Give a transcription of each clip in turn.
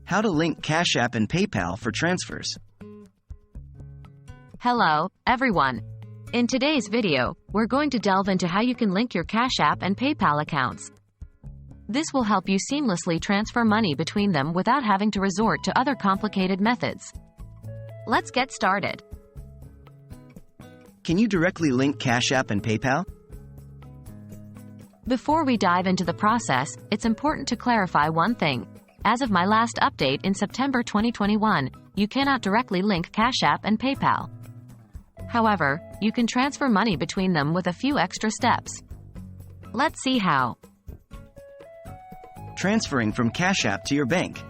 How to link CashApp and PayPal for transfers. Hello, everyone. In today's video, we're going to delve into how you can link your CashApp and PayPal accounts. This will help you seamlessly transfer money between them without having to resort to other complicated methods. Let's get started. Can you directly link CashApp and PayPal? Before we dive into the process, it's important to clarify one thing. As of my last update in September 2021, you cannot directly link CashApp and PayPal. However, you can transfer money between them with a few extra steps. Let's see how. Transferring from CashApp to your bank.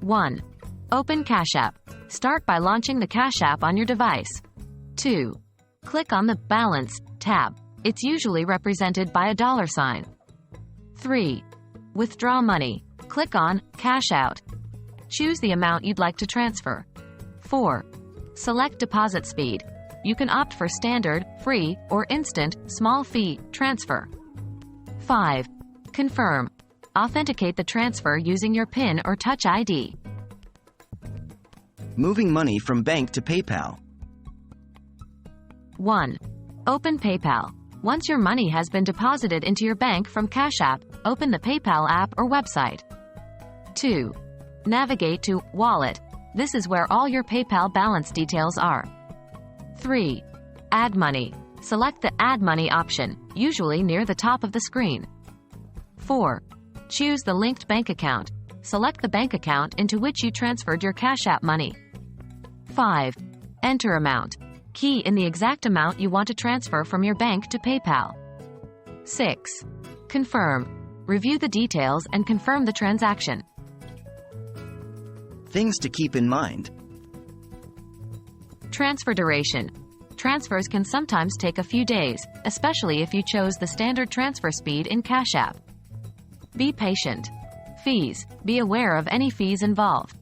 1. Open CashApp. Start by launching the CashApp on your device. 2. Click on the Balance tab. It's usually represented by a $sign. 3. Withdraw money. Click on Cash Out. Choose the amount you'd like to transfer. 4. Select deposit speed. You can opt for standard, free, or instant, small fee, transfer. 5. Confirm. Authenticate the transfer using your PIN or Touch ID. Moving money from bank to PayPal. 1. Open PayPal. Once your money has been deposited into your bank from CashApp, open the PayPal app or website. 2. Navigate to Wallet. This is where all your PayPal balance details are. 3. Add money. Select the Add Money option, usually near the top of the screen. 4. Choose the linked bank account. Select the bank account into which you transferred your CashApp money. 5. Enter amount. Key in the exact amount you want to transfer from your bank to PayPal. 6. Confirm. Review the details and confirm the transaction. Things to keep in mind. Transfer duration. Transfers can sometimes take a few days, especially if you chose the standard transfer speed in CashApp. Be patient. Fees. Be aware of any fees involved.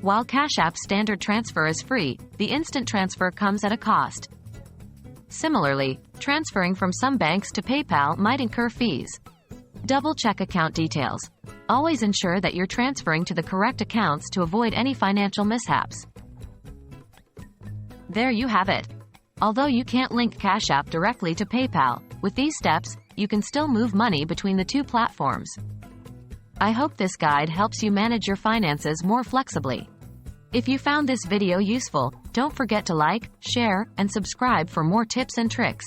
While CashApp's standard transfer is free, the instant transfer comes at a cost. Similarly, transferring from some banks to PayPal might incur fees. Double-check account details. Always ensure that you're transferring to the correct accounts to avoid any financial mishaps. There you have it. Although you can't link CashApp directly to PayPal, with these steps, you can still move money between the two platforms. I hope this guide helps you manage your finances more flexibly. If you found this video useful, don't forget to like, share, and subscribe for more tips and tricks.